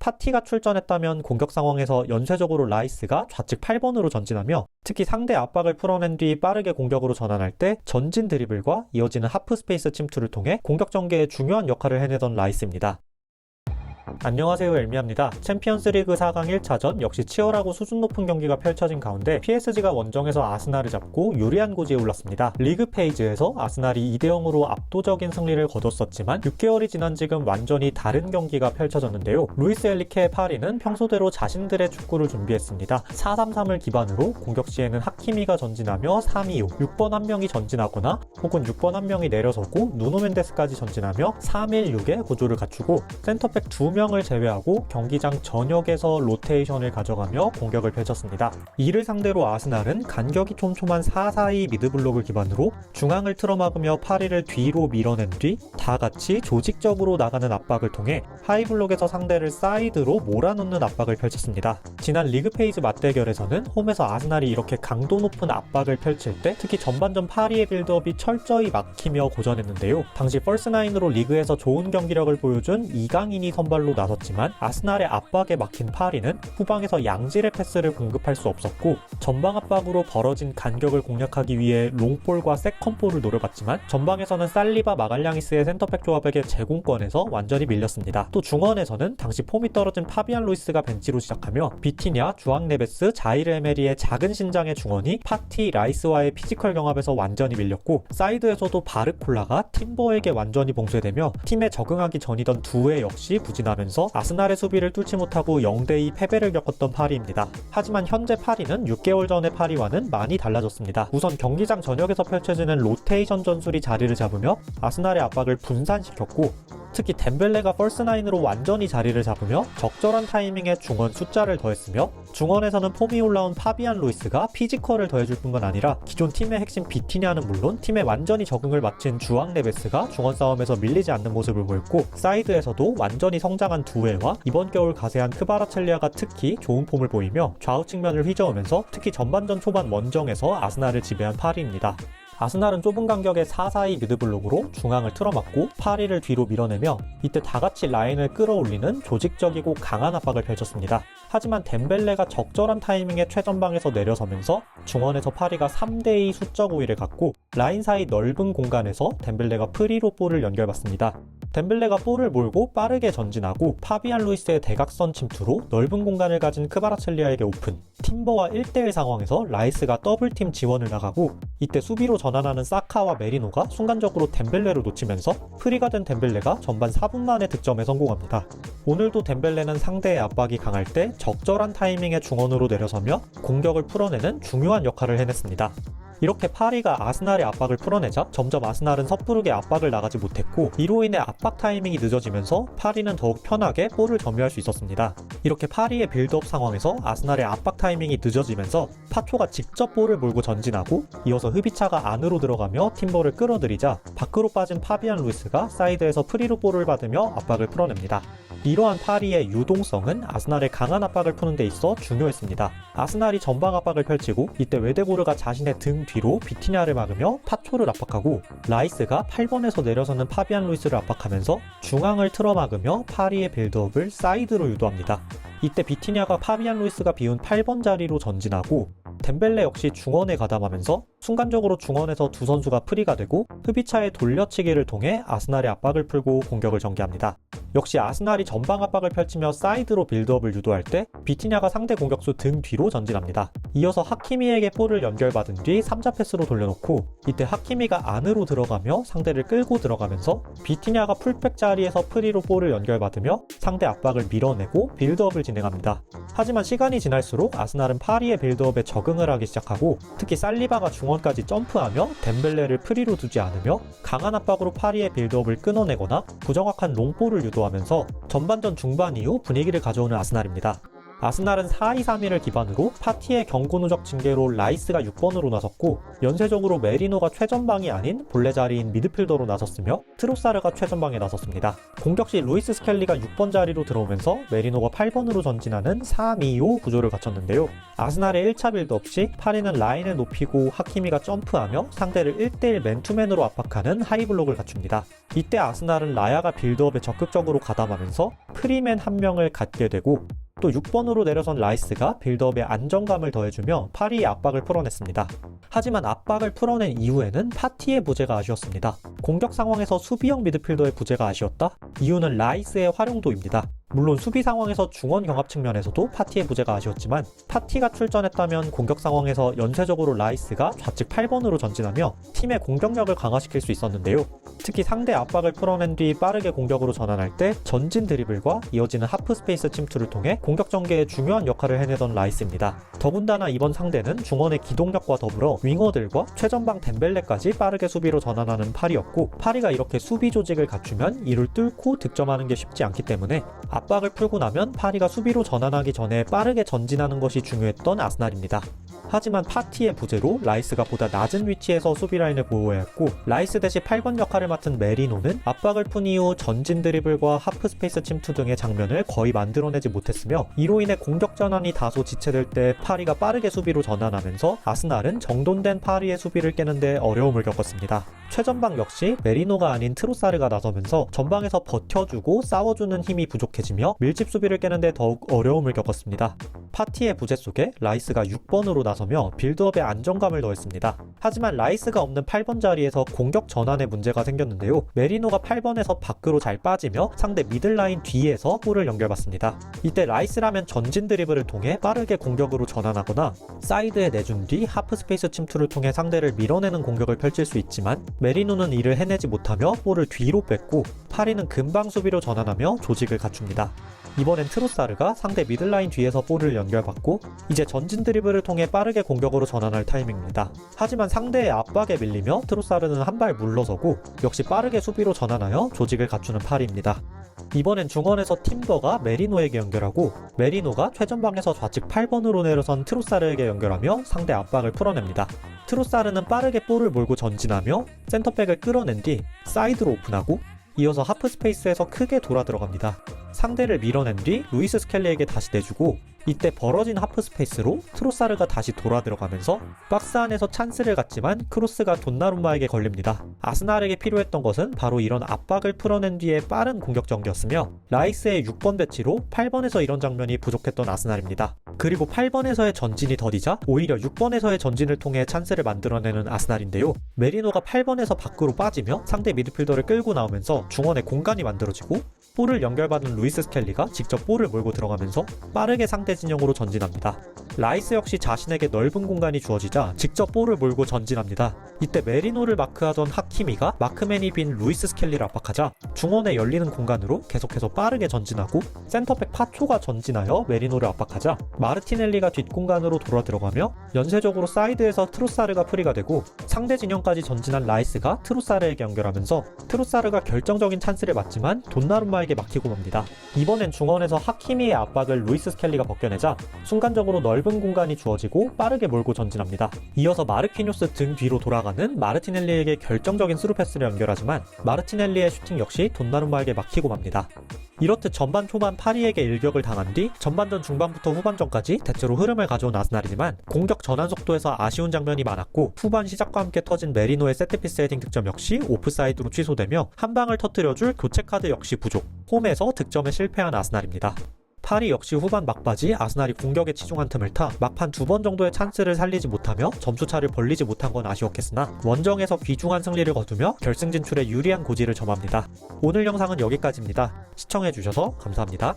파티가 출전했다면 공격 상황에서 연쇄적으로 라이스가 좌측 8번으로 전진하며 특히 상대 압박을 풀어낸 뒤 빠르게 공격으로 전환할 때 전진 드리블과 이어지는 하프 스페이스 침투를 통해 공격 전개에 중요한 역할을 해내던 라이스입니다. 안녕하세요, 엘미야입니다. 챔피언스리그 4강 1차전 역시 치열하고 수준 높은 경기가 펼쳐진 가운데 PSG가 원정에서 아스날을 잡고 유리한 고지에 올랐습니다. 리그 페이지에서 아스날이 2대0으로 압도적인 승리를 거뒀었지만 6개월이 지난 지금 완전히 다른 경기가 펼쳐졌는데요. 루이스 엔리케의 파리는 평소대로 자신들의 축구를 준비했습니다. 4-3-3을 기반으로 공격 시에는 하키미가 전진하며 3-2-5, 6번 한 명이 전진하거나 혹은 6번 한 명이 내려서고 누노 멘데스까지 전진하며 3-1-6의 구조를 갖추고 센터백 2명을 제외하고 경기장 전역에서 로테이션을 가져가며 공격을 펼쳤습니다. 이를 상대로 아스날은 간격이 촘촘한 4-4-2 미드블록을 기반으로 중앙을 틀어막으며 파리를 뒤로 밀어낸 뒤 다같이 조직적으로 나가는 압박을 통해 하이블록에서 상대를 사이드로 몰아넣는 압박을 펼쳤습니다. 지난 리그 페이지 맞대결에서는 홈에서 아스날이 이렇게 강도 높은 압박을 펼칠 때 특히 전반전 파리의 빌드업이 철저히 막히며 고전했는데요. 당시 펄스나인으로 리그에서 좋은 경기력을 보여준 이강인이 선발로 나섰지만 아스날의 압박에 막힌 파리는 후방에서 양질의 패스를 공급할 수 없었고 전방 압박으로 벌어진 간격을 공략하기 위해 롱볼과 세컨볼을 노려봤지만 전방에서는 살리바 마갈량이스의 센터백 조합에게 제공권에서 완전히 밀렸습니다. 또 중원에서는 당시 폼이 떨어진 파비안 루이스가 벤치로 시작하며 비티냐, 주앙 네베스, 자이르 에메리의 작은 신장의 중원이 파티, 라이스와의 피지컬 경합에서 완전히 밀렸고 사이드에서도 바르콜라가 팀버에게 완전히 봉쇄되며 팀에 적응하기 전이던 두에 역시 부진하면서 아스날의 수비를 뚫지 못하고 0대2 패배를 겪었던 파리입니다. 하지만 현재 파리는 6개월 전의 파리와는 많이 달라졌습니다. 우선 경기장 전역에서 펼쳐지는 로테이션 전술이 자리를 잡으며 아스날의 압박을 분산시켰고 특히 덴벨레가 펄스나인으로 완전히 자리를 잡으며 적절한 타이밍에 중원 숫자를 더했으며 중원에서는 폼이 올라온 파비안 루이스가 피지컬을 더해줄 뿐만 아니라 기존 팀의 핵심 비티냐는 물론 팀에 완전히 적응을 마친 주앙 네베스가 중원 싸움에서 밀리지 않는 모습을 보였고 사이드에서도 완전히 성장한 두에와 이번 겨울 가세한 크바라첼리아가 특히 좋은 폼을 보이며 좌우 측면을 휘저으면서 특히 전반전 초반 원정에서 아스날을 지배한 파리입니다. 아스날은 좁은 간격의 4-4-2 미드블록으로 중앙을 틀어막고 파리를 뒤로 밀어내며 이때 다같이 라인을 끌어올리는 조직적이고 강한 압박을 펼쳤습니다. 하지만 덴벨레가 적절한 타이밍에 최전방에서 내려서면서 중원에서 파리가 3대2 수적 우위를 갖고 라인 사이 넓은 공간에서 덴벨레가 프리로 볼을 연결받습니다. 덴벨레가 볼을 몰고 빠르게 전진하고 파비안 루이스의 대각선 침투로 넓은 공간을 가진 크바라첼리아에게 오픈. 팀버와 1대1 상황에서 라이스가 더블팀 지원을 나가고 이때 수비로 전환하는 사카와 메리노가 순간적으로 덴벨레를 놓치면서 프리가 된 덴벨레가 전반 4분 만에 득점에 성공합니다. 오늘도 덴벨레는 상대의 압박이 강할 때 적절한 타이밍에 중원으로 내려서며 공격을 풀어내는 중요한 역할을 해냈습니다. 이렇게 파리가 아스날의 압박을 풀어내자 점점 아스날은 섣부르게 압박을 나가지 못했고 이로 인해 압박 타이밍이 늦어지면서 파리는 더욱 편하게 볼을 점유할 수 있었습니다. 이렇게 파리의 빌드업 상황에서 아스날의 압박 타이밍이 늦어지면서 파초가 직접 볼을 몰고 전진하고 이어서 흐비차가 안으로 들어가며 팀버를 끌어들이자 밖으로 빠진 파비안 루이스가 사이드에서 프리로 볼을 받으며 압박을 풀어냅니다. 이러한 파리의 유동성은 아스날의 강한 압박을 푸는 데 있어 중요했습니다. 아스날이 전방 압박을 펼치고 이때 웨데보르가 자신의 등 뒤로 비티냐를 막으며 파초를 압박하고 라이스가 8번에서 내려서는 파비안 루이스를 압박하면서 중앙을 틀어막으며 파리의 빌드업을 사이드로 유도합니다. 이때 비티냐가 파비안 루이스가 비운 8번 자리로 전진하고 덴벨레 역시 중원에 가담하면서 순간적으로 중원에서 두 선수가 프리가 되고 흐비차의 돌려치기를 통해 아스날의 압박을 풀고 공격을 전개합니다. 역시 아스날이 전방 압박을 펼치며 사이드로 빌드업을 유도할 때 비티냐가 상대 공격수 등 뒤로 전진합니다. 이어서 하키미에게 볼을 연결받은 뒤 3자 패스로 돌려놓고 이때 하키미가 안으로 들어가며 상대를 끌고 들어가면서 비티냐가 풀백 자리에서 프리로 볼을 연결받으며 상대 압박을 밀어내고 빌드업을 진행합니다. 하지만 시간이 지날수록 아스날은 파리의 빌드업에 적응을 하기 시작하고 특히 살리바가 중원까지 점프하며 덴벨레를 프리로 두지 않으며 강한 압박으로 파리의 빌드업을 끊어내거나 부정확한 롱볼을 유도하면서 전반전 중반 이후 분위기를 가져오는 아스날입니다. 아스날은 4-2-3-1을 기반으로 파티의 경고 누적 징계로 라이스가 6번으로 나섰고 연쇄적으로 메리노가 최전방이 아닌 본래 자리인 미드필더로 나섰으며 트로사르가 최전방에 나섰습니다. 공격 시 루이스 스켈리가 6번 자리로 들어오면서 메리노가 8번으로 전진하는 3-2-5 구조를 갖췄는데요. 아스날의 1차 빌드업 시 파리는 라인을 높이고 하키미가 점프하며 상대를 1대1 맨투맨으로 압박하는 하이블록을 갖춥니다. 이때 아스날은 라야가 빌드업에 적극적으로 가담하면서 프리맨 한 명을 갖게 되고 또 6번으로 내려선 라이스가 빌드업에 안정감을 더해주며 파리의 압박을 풀어냈습니다. 하지만 압박을 풀어낸 이후에는 파티의 부재가 아쉬웠습니다. 공격 상황에서 수비형 미드필더의 부재가 아쉬웠다? 이유는 라이스의 활용도입니다. 물론 수비 상황에서 중원 경합 측면에서도 파티의 부재가 아쉬웠지만 파티가 출전했다면 공격 상황에서 연쇄적으로 라이스가 좌측 8번으로 전진하며 팀의 공격력을 강화시킬 수 있었는데요. 특히 상대 압박을 풀어낸 뒤 빠르게 공격으로 전환할 때 전진 드리블과 이어지는 하프 스페이스 침투를 통해 공격 전개에 중요한 역할을 해내던 라이스입니다. 더군다나 이번 상대는 중원의 기동력과 더불어 윙어들과 최전방 덴벨레까지 빠르게 수비로 전환하는 파리였고 파리가 이렇게 수비 조직을 갖추면 이를 뚫고 득점하는 게 쉽지 않기 때문에 압박을 풀고 나면 파리가 수비로 전환하기 전에 빠르게 전진하는 것이 중요했던 아스날입니다. 하지만 파티의 부재로 라이스가 보다 낮은 위치에서 수비 라인을 보호해야 했고 라이스 대신 8번 역할을 맡은 메리노는 압박을 푼 이후 전진 드리블과 하프 스페이스 침투 등의 장면을 거의 만들어내지 못했으며 이로 인해 공격 전환이 다소 지체될 때 파리가 빠르게 수비로 전환하면서 아스날은 정돈된 파리의 수비를 깨는데 어려움을 겪었습니다. 최전방 역시 메리노가 아닌 트로사르가 나서면서 전방에서 버텨주고 싸워주는 힘이 부족해지며 밀집 수비를 깨는데 더욱 어려움을 겪었습니다. 파티의 부재 속에 라이스가 6번으로 나서며 빌드업에 안정감을 더했습니다. 하지만 라이스가 없는 8번 자리에서 공격 전환에 문제가 생겼는데요. 메리노가 8번에서 밖으로 잘 빠지며 상대 미들라인 뒤에서 볼을 연결받습니다. 이때 라이스라면 전진 드리블을 통해 빠르게 공격으로 전환하거나 사이드에 내준 뒤 하프 스페이스 침투를 통해 상대를 밀어내는 공격을 펼칠 수 있지만 메리노는 이를 해내지 못하며 볼을 뒤로 뺐고 파리는 금방 수비로 전환하며 조직을 갖춥니다. 이번엔 트로사르가 상대 미들라인 뒤에서 볼을 연결받고 이제 전진 드리블을 통해 빠르게 공격으로 전환할 타이밍입니다. 하지만 상대의 압박에 밀리며 트로사르는 한 발 물러서고 역시 빠르게 수비로 전환하여 조직을 갖추는 파리입니다. 이번엔 중원에서 팀버가 메리노에게 연결하고 메리노가 최전방에서 좌측 8번으로 내려선 트로사르에게 연결하며 상대 압박을 풀어냅니다. 트로사르는 빠르게 볼을 몰고 전진하며 센터백을 끌어낸 뒤 사이드로 오픈하고 이어서 하프 스페이스에서 크게 돌아 들어갑니다. 상대를 밀어낸 뒤 루이스 스켈리에게 다시 내주고 이때 벌어진 하프 스페이스로 트로사르가 다시 돌아 들어가면서 박스 안에서 찬스를 갖지만 크로스가 돈나룸마에게 걸립니다. 아스날에게 필요했던 것은 바로 이런 압박을 풀어낸 뒤에 빠른 공격 전개였으며 라이스의 6번 배치로 8번에서 이런 장면이 부족했던 아스날입니다. 그리고 8번에서의 전진이 더디자 오히려 6번에서의 전진을 통해 찬스를 만들어내는 아스날인데요. 메리노가 8번에서 밖으로 빠지며 상대 미드필더를 끌고 나오면서 중원에 공간이 만들어지고 볼을 연결받은 루이스 스켈리가 직접 볼을 몰고 들어가면서 빠르게 상대 진영으로 전진합니다. 라이스 역시 자신에게 넓은 공간이 주어지자 직접 볼을 몰고 전진합니다. 이때 메리노를 마크하던 하키미가 마크맨이 빈 루이스 스켈리를 압박하자 중원에 열리는 공간으로 계속해서 빠르게 전진하고 센터백 파초가 전진하여 메리노를 압박하자 마르티넬리가 뒷공간으로 돌아 들어가며 연쇄적으로 사이드에서 트로사르가 프리가 되고 상대 진영까지 전진한 라이스가 트로사르에게 연결하면서 트로사르가 결정적인 찬스를 맞지만 돈나룸마에게 막히고 맙니다. 이번엔 중원에서 하키미의 압박을 루이스 스켈리가 벗겨내자 순간적으로 넓은 공간이 주어지고 빠르게 몰고 전진합니다. 이어서 마르키뇨스 등 뒤로 돌아가는 마르티넬리에게 결정적인 스루 패스를 연결하지만 마르티넬리의 슈팅 역시 돈나룸마에게 막히고 맙니다. 이렇듯 전반 초반 파리에게 일격을 당한 뒤 전반전 중반부터 후반전까지 대체로 흐름을 가져온 아스날이지만 공격 전환 속도에서 아쉬운 장면이 많았고 후반 시작과 함께 터진 메리노의 세트피스 헤딩 득점 역시 오프사이드로 취소되며 한 방을 터뜨려줄 교체 카드 역시 부족, 홈에서 득점에 실패한 아스날입니다. 파리 역시 후반 막바지 아스날이 공격에 치중한 틈을 타 막판 2번 정도의 찬스를 살리지 못하며 점수차를 벌리지 못한 건 아쉬웠겠으나 원정에서 귀중한 승리를 거두며 결승 진출에 유리한 고지를 점합니다. 오늘 영상은 여기까지입니다. 시청해주셔서 감사합니다.